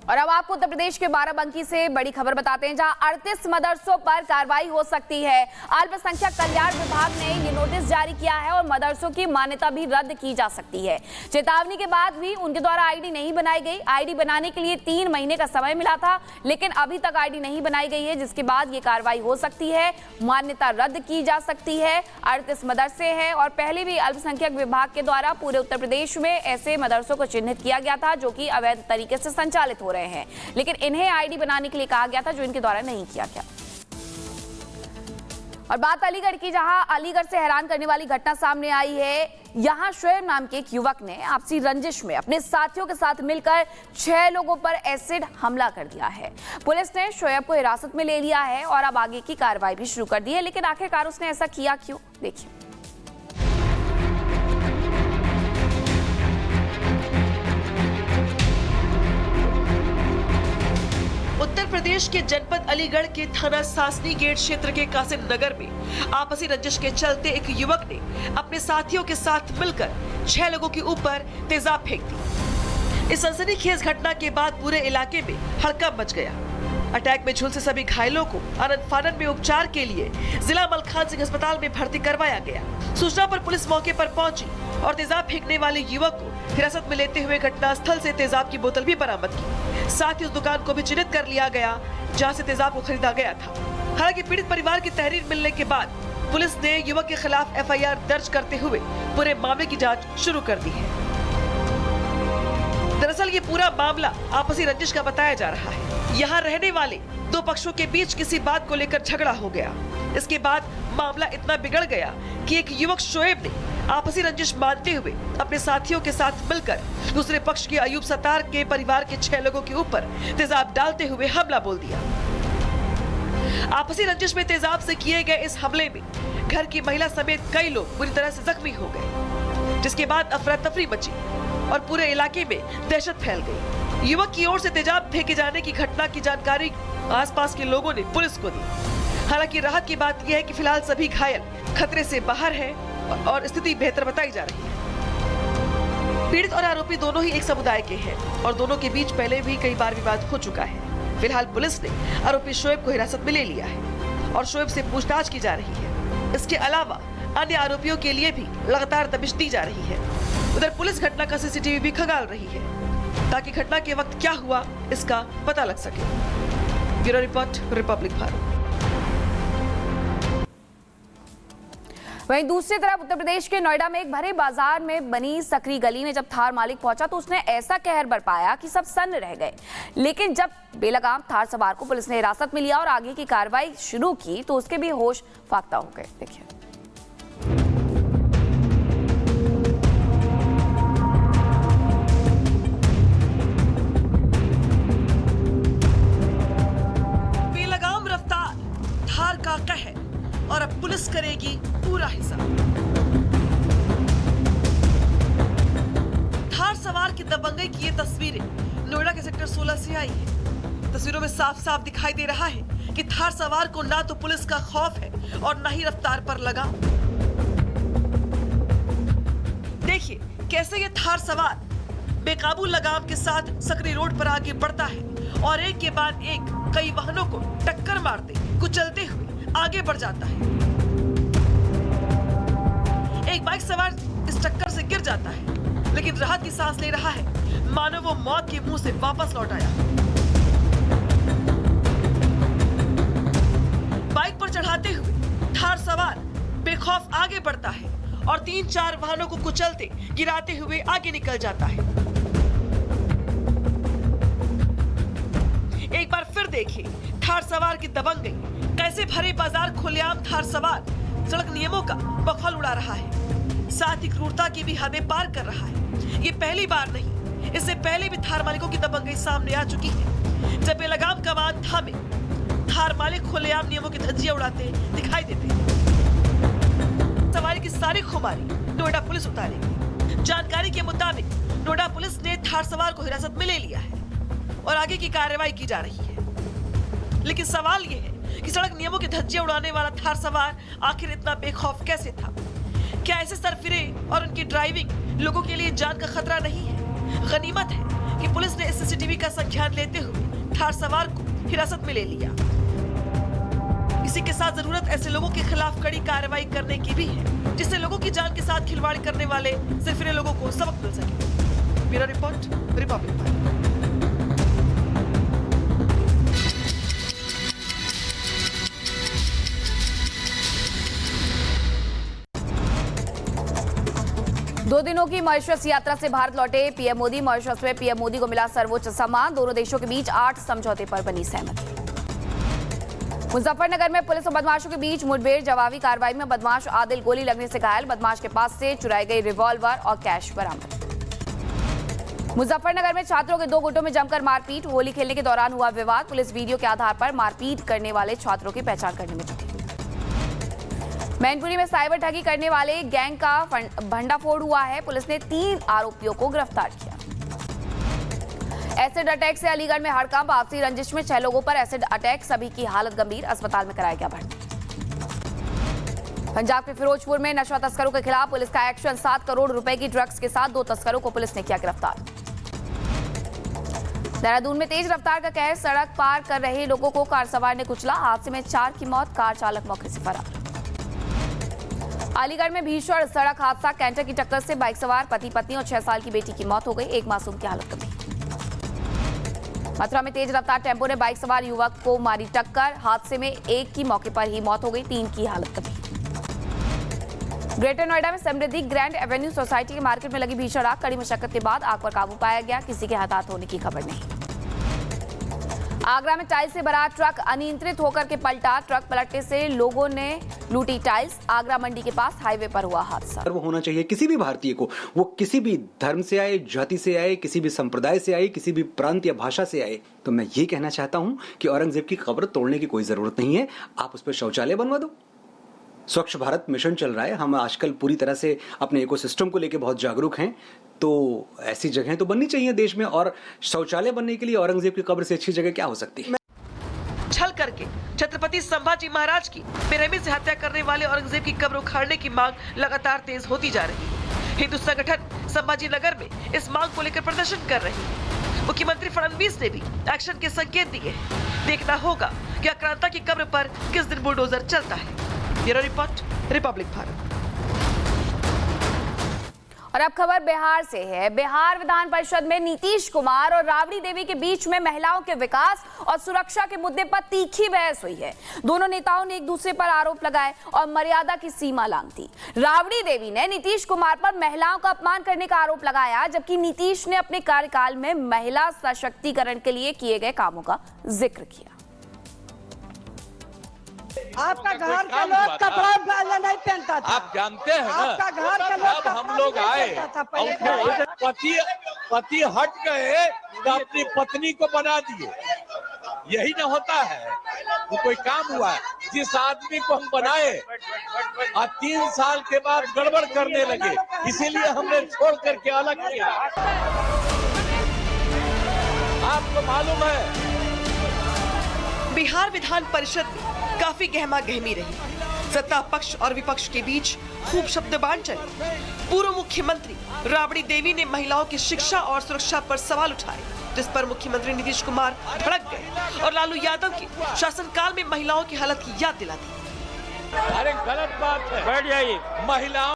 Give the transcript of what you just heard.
और अब आपको उत्तर प्रदेश के बाराबंकी से बड़ी खबर बताते हैं, जहां 38 मदरसों पर कार्रवाई हो सकती है। अल्पसंख्यक कल्याण विभाग ने ये नोटिस जारी किया है और मदरसों की मान्यता भी रद्द की जा सकती है। चेतावनी के बाद भी उनके द्वारा आईडी नहीं बनाई गई। आईडी बनाने के लिए 3 महीने का समय मिला था, लेकिन अभी तक आईडी नहीं बनाई गई है, जिसके बाद ये कार्रवाई हो सकती है, मान्यता रद्द की जा सकती है। 38 मदरसे हैं और पहले भी अल्पसंख्यक विभाग के द्वारा पूरे उत्तर प्रदेश में ऐसे मदरसों को चिन्हित किया गया था जो कि अवैध तरीके से संचालित हो रहे हैं, लेकिन इन्हें आईडी बनाने के लिए कहा गया था, जो इनके द्वारा नहीं किया गया। और बात अलीगढ़ की, जहां अलीगढ़ से हैरान करने वाली घटना सामने आई है। यहां शोएब नाम के एक युवक ने आपसी रंजिश में अपने साथियों के साथ मिलकर 6 लोगों पर एसिड हमला कर दिया है। पुलिस ने शोएब को हिरासत में ले लिया है और अब आगे की कार्रवाई भी शुरू कर दी है, लेकिन आखिरकार उसने ऐसा किया क्यों, देखिए। उत्तर प्रदेश के जनपद अलीगढ़ के थाना सासनी गेट क्षेत्र के कासिम नगर में आपसी रंजिश के चलते एक युवक ने अपने साथियों के साथ मिलकर 6 लोगों के ऊपर तेजाब फेंक दी। इस सनसनीखेज घटना के बाद पूरे इलाके में हड़कंप मच गया। अटैक में झुलसे सभी घायलों को आनंद फानन में उपचार के लिए जिला मलखान सिंह अस्पताल में भर्ती करवाया गया। सूचना पर पुलिस मौके पर पहुंची और तेजाब फेंकने वाले युवक को हिरासत में लेते हुए घटनास्थल से तेजाब की बोतल भी बरामद की। साथ ही उस दुकान को भी चिन्हित कर लिया गया जहां से तेजाब को खरीदा गया था। हालांकि पीड़ित परिवार की तहरीर मिलने के बाद पुलिस ने युवक के खिलाफ एफआईआर दर्ज करते हुए पूरे मामले की जांच शुरू कर दी है। दरअसल ये पूरा मामला आपसी रंजिश का बताया जा रहा है। यहाँ रहने वाले 2 पक्षों के बीच किसी बात को लेकर झगड़ा हो गया। इसके बाद मामला इतना बिगड़ गया कि एक युवक शोएब ने आपसी रंजिश मानते हुए अपने साथियों के साथ मिलकर दूसरे पक्ष के अयूब सत्तार के परिवार के 6 लोगों के ऊपर तेजाब डालते हुए हमला बोल दिया। आपसी रंजिश में तेजाब से किए गए इस हमले में घर की महिला समेत कई लोग बुरी तरह से जख्मी हो गए, जिसके बाद अफरा तफरी मची और पूरे इलाके में दहशत फैल गई। युवक की ओर से तेजाब फेंके जाने की घटना की जानकारी आसपास के लोगों ने पुलिस को दी। हालांकि राहत की बात यह है कि फिलहाल सभी घायल खतरे से बाहर हैं और स्थिति बेहतर बताई जा रही है। पीड़ित और आरोपी दोनों ही एक समुदाय के हैं और दोनों के बीच पहले भी कई बार विवाद हो चुका है। फिलहाल पुलिस ने आरोपी शोएब को हिरासत में ले लिया है और शोएब से पूछताछ की जा रही है। इसके अलावा अन्य आरोपियों के लिए भी लगातार दबिश दी जा रही है। उधर पुलिस घटना का सीसीटीवी भी खंगाल रही है ताकि घटना के वक्त क्या हुआ इसका पता लग सके। Bureau report, Republic Bharat. वहीं दूसरी तरफ उत्तर प्रदेश के नोएडा में एक भरे बाजार में बनी सकरी गली में जब थार मालिक पहुंचा तो उसने ऐसा कहर बरपाया कि सब सन्न रह गए। लेकिन जब बेलगाम थार सवार को पुलिस ने हिरासत में लिया और आगे की कार्रवाई शुरू की तो उसके भी होश फाख्ता हो गए। देखिए। बेलगाम रफ्तार, थार का कहर और अब पुलिस करेगी पूरा हिसाब। थार सवार की दबंगई की ये तस्वीरें नोएडा के सेक्टर 16 से आई है। तस्वीरों में साफ साफ दिखाई दे रहा है कि थार सवार को ना तो पुलिस का खौफ है और ना ही रफ्तार पर लगा। देखिए कैसे ये थार सवार बेकाबू लगाम के साथ सकरी रोड पर आगे बढ़ता है और एक के बाद एक कई वाहनों को टक्कर मारते कुचलते हुए आगे बढ़ जाता है। एक बाइक सवार इस टक्कर से गिर जाता है, लेकिन राहत की सांस ले रहा है, मानो वो मौत के मुंह से वापस लौट आया। बाइक पर चढ़ाते हुए थार सवार बेखौफ आगे बढ़ता है और 3-4 वाहनों को कुचलते गिराते हुए आगे निकल जाता है। एक बार फिर देखिए थार सवार की दबंगई, कैसे भरे बाजार खुलेआम थार सवार सड़क नियमों का बखौल उड़ा रहा है, साथ ही क्रूरता की भी हदें पार कर रहा है। ये पहली बार नहीं, इससे पहले भी थार मालिकों की दबंगई सामने आ चुकी है। जब बेलगाम कमान थामे थार मालिक खुलेआम नियमों की धज्जियां उड़ाते दिखाई देते हैं। सवारी की सारी खुमारी नोएडा पुलिस उतारेगी। जानकारी के मुताबिक नोएडा पुलिस ने थार सवार को हिरासत में ले लिया है और आगे की कार्रवाई की जा रही है। लेकिन सवाल यह है कि सड़क नियमों की धज्जियां उड़ाने वाला थार सवार आखिर इतना बेखौफ कैसे था? क्या ऐसे सरफिरे और उनकी ड्राइविंग लोगों के लिए जान का खतरा नहीं है? गनीमत है कि पुलिस ने इस सीसीटीवी का संज्ञान लेते हुए थार सवार को हिरासत में ले लिया। इसी के साथ जरूरत ऐसे लोगों के खिलाफ कड़ी कार्रवाई करने की भी है, जिससे लोगों की जान के साथ खिलवाड़ करने वाले सिर्फ लोगों को सबक मिल सके। Bureau report, Republic Bharat. दो दिनों की मॉरिशस यात्रा से भारत लौटे पीएम मोदी। मॉरिशस में पीएम मोदी को मिला सर्वोच्च सम्मान। दोनों देशों के बीच 8 समझौते पर बनी सहमति। मुजफ्फरनगर में पुलिस और बदमाशों के बीच मुठभेड़। जवाबी कार्रवाई में बदमाश आदिल गोली लगने से घायल। बदमाश के पास से चुराई गई रिवॉल्वर और कैश बरामद। मुजफ्फरनगर में छात्रों के 2 गुटों में जमकर मारपीट। होली खेलने के दौरान हुआ विवाद। पुलिस वीडियो के आधार पर मारपीट करने वाले छात्रों की पहचान करने में जुटी। मैनपुरी में साइबर ठगी करने वाले गैंग का भंडाफोड़ हुआ है। पुलिस ने 3 आरोपियों को गिरफ्तार किया। एसिड अटैक से अलीगढ़ में हड़कंप। आपसी रंजिश में 6 लोगों पर एसिड अटैक। सभी की हालत गंभीर। अस्पताल में कराया गया भर्ती। पंजाब के फिरोजपुर में नशा तस्करों के खिलाफ पुलिस का एक्शन। 7 करोड़ रुपए की ड्रग्स के साथ 2 तस्करों को पुलिस ने किया गिरफ्तार। देहरादून में तेज रफ्तार का कहर। सड़क पार कर रहे लोगों को कार सवार ने कुचला। हादसे में 4 की मौत। कार चालक मौके से फरार। अलीगढ़ में भीषण सड़क हादसा। कैंटर की टक्कर से बाइक सवार पति पत्नी और 6 साल की बेटी की मौत हो गई। एक मासूम की हालत गंभीर। मथुरा में तेज रफ्तार टेम्पो ने बाइक सवार युवक को मारी टक्कर। हादसे में एक की मौके पर ही मौत हो गई। 3 की हालत गंभीर। ग्रेटर नोएडा में समृद्धि ग्रैंड एवेन्यू सोसाइटी के मार्केट में लगी भीषण आग। कड़ी मशक्कत के बाद आग पर काबू पाया गया। किसी के हताहत होने की खबर नहीं। आगरा में टाइल्स से भरा ट्रक अनियंत्रित होकर के पलटा। ट्रक पलटने से लोगों ने लूटी टाइल्स। आगरा मंडी के पास हाईवे पर हुआ हादसा। वो होना चाहिए किसी भी भारतीय को, वो किसी भी धर्म से आए, जाति से आए, किसी भी संप्रदाय से आए, किसी भी प्रांत या भाषा से आए। तो मैं ये कहना चाहता हूं कि औरंगजेब की कब्र तोड़ने की कोई जरूरत नहीं है। आप उस पर शौचालय बनवा दो। स्वच्छ भारत मिशन चल रहा है। हम आजकल पूरी तरह से अपने इकोसिस्टम को लेकर बहुत जागरूक हैं। तो ऐसी जगह तो बननी चाहिए देश में, और शौचालय बनने के लिए औरंगजेब की कब्र से अच्छी जगह क्या हो सकती है। छल करके छत्रपति संभाजी महाराज की बेरहमी से हत्या करने वाले औरंगजेब की कब्र उखाड़ने की मांग लगातार तेज होती जा रही है। हिंदू संगठन संभाजी नगर में इस मांग को लेकर प्रदर्शन कर रही है। मुख्यमंत्री फडणवीस ने भी एक्शन के संकेत दिए हैं। देखना होगा कि आक्रांता की कब्र पर किस दिन बुलडोजर चलता है। Bureau report, Republic Bharat. और अब खबर बिहार से है। बिहार विधान परिषद में नीतीश कुमार और राबड़ी देवी के बीच में महिलाओं के विकास और सुरक्षा के मुद्दे पर तीखी बहस हुई है। दोनों नेताओं ने एक दूसरे पर आरोप लगाए और मर्यादा की सीमा लांघी। राबड़ी देवी ने नीतीश कुमार पर महिलाओं का अपमान करने का आरोप लगाया, जबकि नीतीश ने अपने कार्यकाल में महिला सशक्तिकरण के लिए किए गए कामों का जिक्र किया। आपका घर का लोग कपड़ा पहले नहीं पहनता था। आप जानते हैं ना, आपका घर का लोग जब हम लोग आए पति हट गए तो अपनी पत्नी को बना दिए। यही ना होता है। वो कोई काम हुआ है। जिस आदमी को हम बनाए और 3 साल के बाद गड़बड़ करने लगे, इसीलिए हमने छोड़ करके अलग किया। आपको मालूम है बिहार विधान परिषद में काफी गहमा गहमी रही। सत्ता पक्ष और विपक्ष के बीच खूब शब्दबाण चले। पूर्व मुख्यमंत्री राबड़ी देवी ने महिलाओं की शिक्षा और सुरक्षा पर सवाल उठाए, जिस पर मुख्यमंत्री नीतीश कुमार भड़क गए और लालू यादव के शासनकाल में महिलाओं की हालत की याद दिला दी। अरे गलत बात है। बैठ जाइए। महिलाओं